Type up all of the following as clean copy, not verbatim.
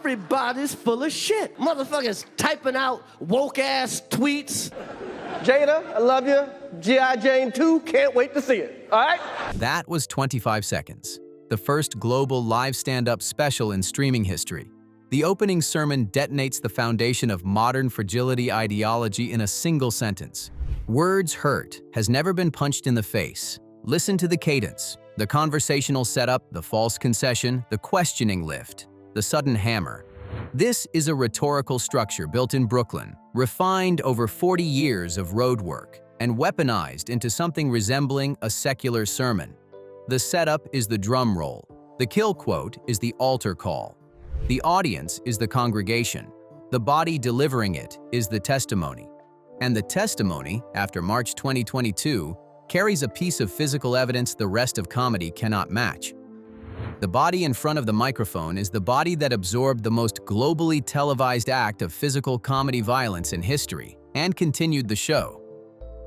everybody's full of shit. Motherfuckers typing out woke-ass tweets. Jada, I love you. G.I. Jane 2, can't wait to see it, all right? That was 25 seconds, the first global live stand-up special in streaming history. The opening sermon detonates the foundation of modern fragility ideology in a single sentence. Words hurt has never been punched in the face. Listen to the cadence, the conversational setup, the false concession, the questioning lift, the sudden hammer. This is a rhetorical structure built in Brooklyn, refined over 40 years of road work, and weaponized into something resembling a secular sermon. The setup is the drum roll. The kill quote is the altar call. The audience is the congregation. The body delivering it is the testimony. And the testimony, after March 2022, carries a piece of physical evidence the rest of comedy cannot match. The body in front of the microphone is the body that absorbed the most globally televised act of physical comedy violence in history and continued the show.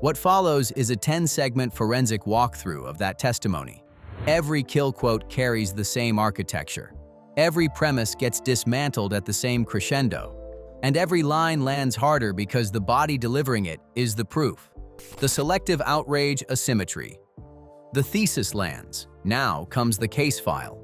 What follows is a 10-segment forensic walkthrough of that testimony. Every kill quote carries the same architecture. Every premise gets dismantled at the same crescendo. And every line lands harder because the body delivering it is the proof. The selective outrage asymmetry. The thesis lands. Now comes the case file.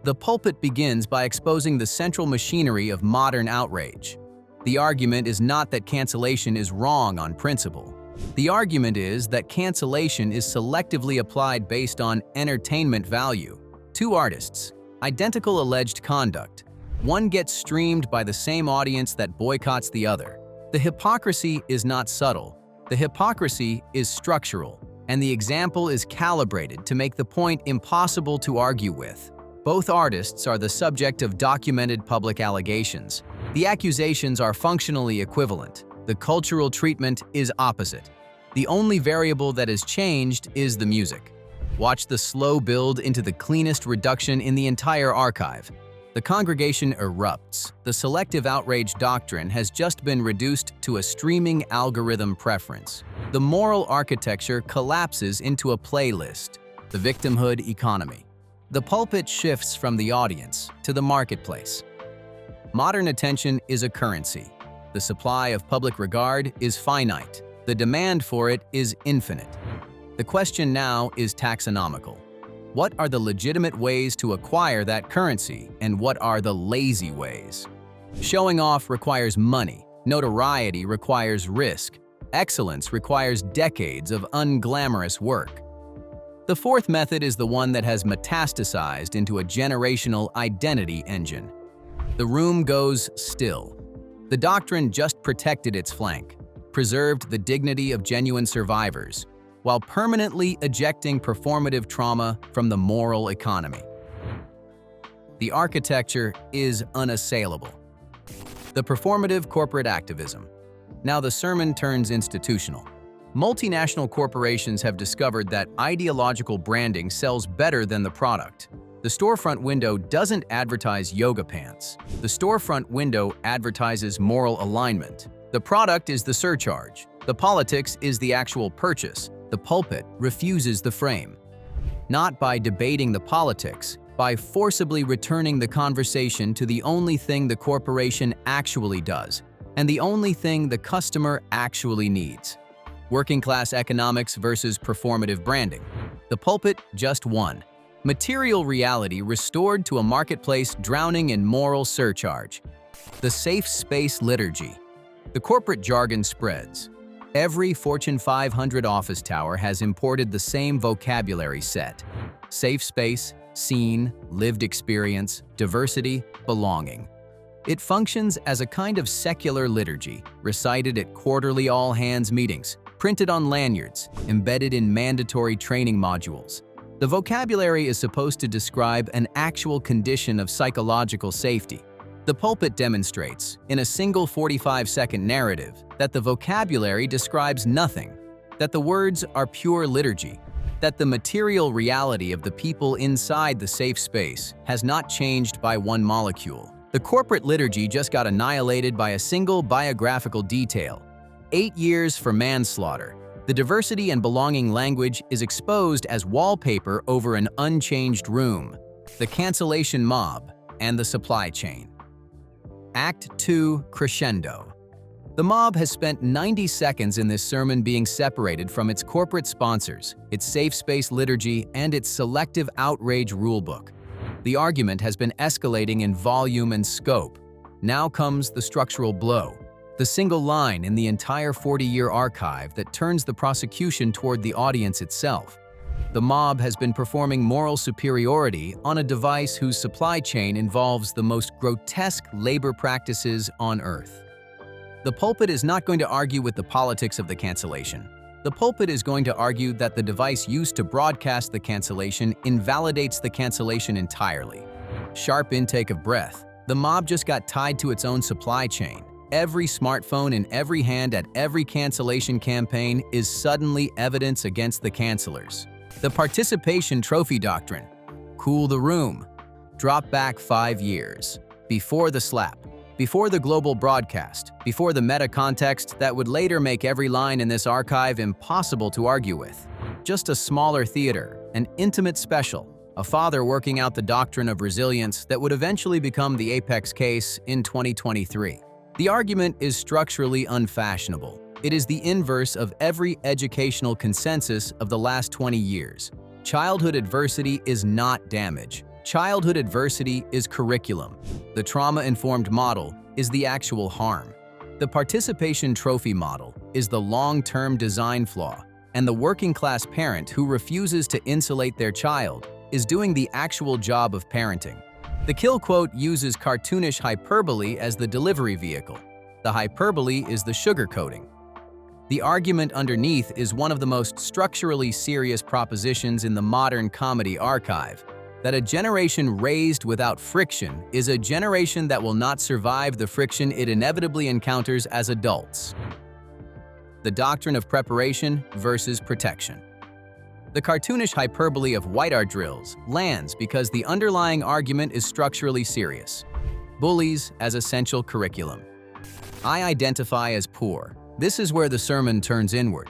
The pulpit begins by exposing the central machinery of modern outrage. The argument is not that cancellation is wrong on principle. The argument is that cancellation is selectively applied based on entertainment value. Two artists, identical alleged conduct. One gets streamed by the same audience that boycotts the other. The hypocrisy is not subtle. The hypocrisy is structural, and the example is calibrated to make the point impossible to argue with. Both artists are the subject of documented public allegations. The accusations are functionally equivalent. The cultural treatment is opposite. The only variable that has changed is the music. Watch the slow build into the cleanest reduction in the entire archive. The congregation erupts. The selective outrage doctrine has just been reduced to a streaming algorithm preference. The moral architecture collapses into a playlist. The victimhood economy. The pulpit shifts from the audience to the marketplace. Modern attention is a currency. The supply of public regard is finite. The demand for it is infinite. The question now is taxonomical. What are the legitimate ways to acquire that currency, and what are the lazy ways? Showing off requires money. Notoriety requires risk. Excellence requires decades of unglamorous work. The fourth method is the one that has metastasized into a generational identity engine. The room goes still. The doctrine just protected its flank, preserved the dignity of genuine survivors, while permanently ejecting performative trauma from the moral economy. The architecture is unassailable. The performative corporate activism. Now the sermon turns institutional. Multinational corporations have discovered that ideological branding sells better than the product. The storefront window doesn't advertise yoga pants. The storefront window advertises moral alignment. The product is the surcharge. The politics is the actual purchase. The pulpit refuses the frame. Not by debating the politics, by forcibly returning the conversation to the only thing the corporation actually does, and the only thing the customer actually needs. Working-class economics versus performative branding. The pulpit just won. Material reality restored to a marketplace drowning in moral surcharge. The safe space liturgy. The corporate jargon spreads. Every Fortune 500 office tower has imported the same vocabulary set. Safe space, scene, lived experience, diversity, belonging. It functions as a kind of secular liturgy, recited at quarterly all-hands meetings, printed on lanyards, embedded in mandatory training modules. The vocabulary is supposed to describe an actual condition of psychological safety. The pulpit demonstrates, in a single 45-second narrative, that the vocabulary describes nothing, that the words are pure liturgy, that the material reality of the people inside the safe space has not changed by one molecule. The corporate liturgy just got annihilated by a single biographical detail. 8 years for manslaughter. The diversity and belonging language is exposed as wallpaper over an unchanged room. The cancellation mob and the supply chain. Act 2 Crescendo. The mob has spent 90 seconds in this sermon being separated from its corporate sponsors, its safe space liturgy, and its Selective Outrage rulebook. The argument has been escalating in volume and scope. Now comes the structural blow, the single line in the entire 40-year archive that turns the prosecution toward the audience itself. The mob has been performing moral superiority on a device whose supply chain involves the most grotesque labor practices on earth. The pulpit is not going to argue with the politics of the cancellation. The pulpit is going to argue that the device used to broadcast the cancellation invalidates the cancellation entirely. Sharp intake of breath. The mob just got tied to its own supply chain. Every smartphone in every hand at every cancellation campaign is suddenly evidence against the cancellers. The participation trophy doctrine. Cool the room. Drop back 5 years. Before the slap. Before the global broadcast, before the meta-context that would later make every line in this archive impossible to argue with. Just a smaller theater, an intimate special, a father working out the doctrine of resilience that would eventually become the apex case in 2023. The argument is structurally unfashionable. It is the inverse of every educational consensus of the last 20 years. Childhood adversity is not damage. Childhood adversity is curriculum. The trauma-informed model is the actual harm. The participation trophy model is the long-term design flaw, and the working-class parent who refuses to insulate their child is doing the actual job of parenting. The kill quote uses cartoonish hyperbole as the delivery vehicle. The hyperbole is the sugarcoating. The argument underneath is one of the most structurally serious propositions in the modern comedy archive, that a generation raised without friction is a generation that will not survive the friction it inevitably encounters as adults. The doctrine of preparation versus protection. The cartoonish hyperbole of white art drills lands because the underlying argument is structurally serious. Bullies as essential curriculum. I identify as poor. This is where the sermon turns inward.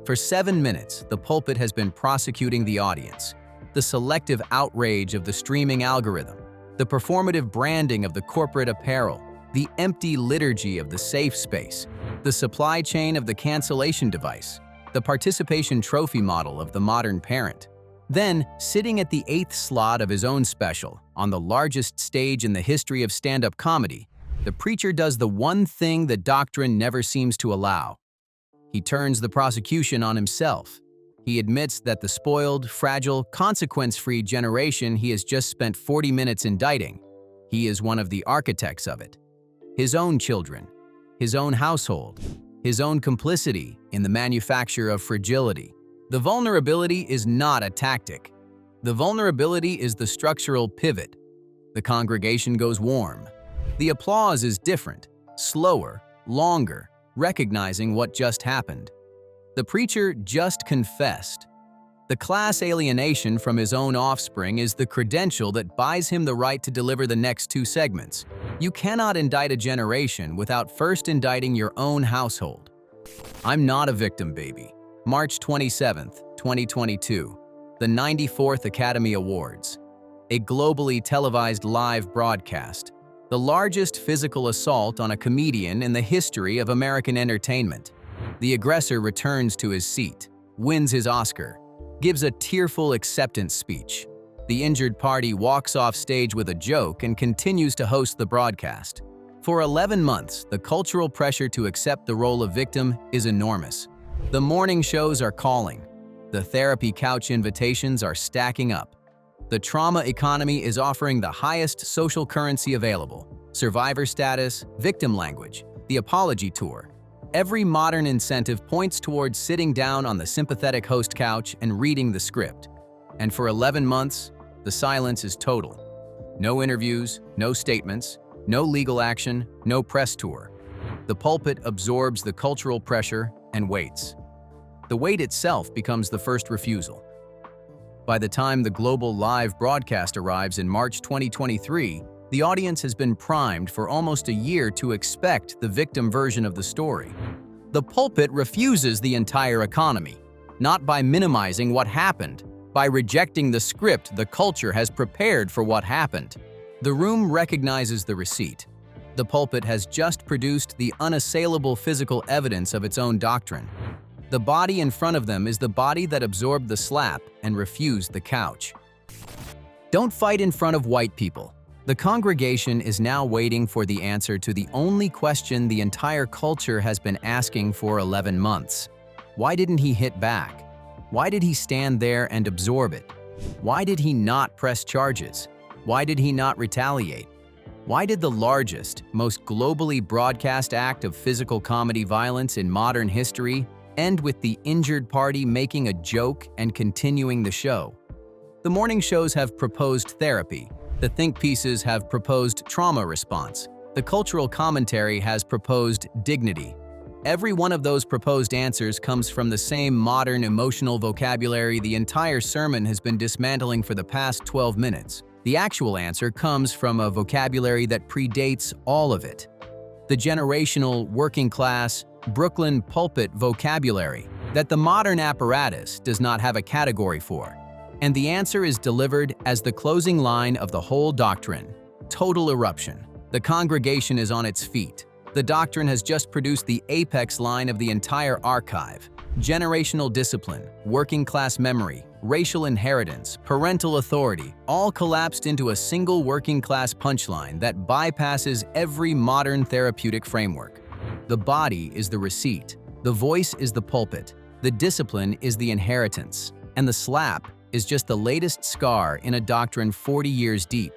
For 7 minutes, the pulpit has been prosecuting the audience. The selective outrage of the streaming algorithm, the performative branding of the corporate apparel, the empty liturgy of the safe space, the supply chain of the cancellation device, the participation trophy model of the modern parent. Then, sitting at the 8th slot of his own special, on the largest stage in the history of stand-up comedy, the preacher does the one thing the doctrine never seems to allow. He turns the prosecution on himself. He admits that the spoiled, fragile, consequence-free generation he has just spent 40 minutes indicting, he is one of the architects of it. His own children, his own household, his own complicity in the manufacture of fragility. The vulnerability is not a tactic. The vulnerability is the structural pivot. The congregation goes warm. The applause is different, slower, longer, recognizing what just happened. The preacher just confessed. The class alienation from his own offspring is the credential that buys him the right to deliver the next 2 segments. You cannot indict a generation without first indicting your own household. I'm not a victim, baby. March 27, 2022. The 94th Academy Awards. A globally televised live broadcast. The largest physical assault on a comedian in the history of American entertainment. The aggressor returns to his seat, wins his Oscar, gives a tearful acceptance speech. The injured party walks off stage with a joke and continues to host the broadcast. For 11 months, the cultural pressure to accept the role of victim is enormous. The morning shows are calling. The therapy couch invitations are stacking up. The trauma economy is offering the highest social currency available: survivor status, victim language, the apology tour. Every modern incentive points towards sitting down on the sympathetic host couch and reading the script. And for 11 months, the silence is total. No interviews, no statements, no legal action, no press tour. The pulpit absorbs the cultural pressure and waits. The wait itself becomes the first refusal. By the time the global live broadcast arrives in March 2023, the audience has been primed for almost a year to expect the victim version of the story. The pulpit refuses the entire economy, not by minimizing what happened, by rejecting the script the culture has prepared for what happened. The room recognizes the receipt. The pulpit has just produced the unassailable physical evidence of its own doctrine. The body in front of them is the body that absorbed the slap and refused the couch. Don't fight in front of white people. The congregation is now waiting for the answer to the only question the entire culture has been asking for 11 months. Why didn't he hit back? Why did he stand there and absorb it? Why did he not press charges? Why did he not retaliate? Why did the largest, most globally broadcast act of physical comedy violence in modern history end with the injured party making a joke and continuing the show? The morning shows have proposed therapy. The think pieces have proposed trauma response. The cultural commentary has proposed dignity. Every one of those proposed answers comes from the same modern emotional vocabulary the entire sermon has been dismantling for the past 12 minutes. The actual answer comes from a vocabulary that predates all of it. The generational, working class, Brooklyn pulpit vocabulary that the modern apparatus does not have a category for. And the answer is delivered as the closing line of the whole doctrine. Total eruption. The congregation is on its feet. The doctrine has just produced the apex line of the entire archive. Generational discipline, working class memory, racial inheritance, parental authority, all collapsed into a single working class punchline that bypasses every modern therapeutic framework. The body is the receipt. The voice is the pulpit. The discipline is the inheritance. And the slap is just the latest scar in a doctrine 40 years deep.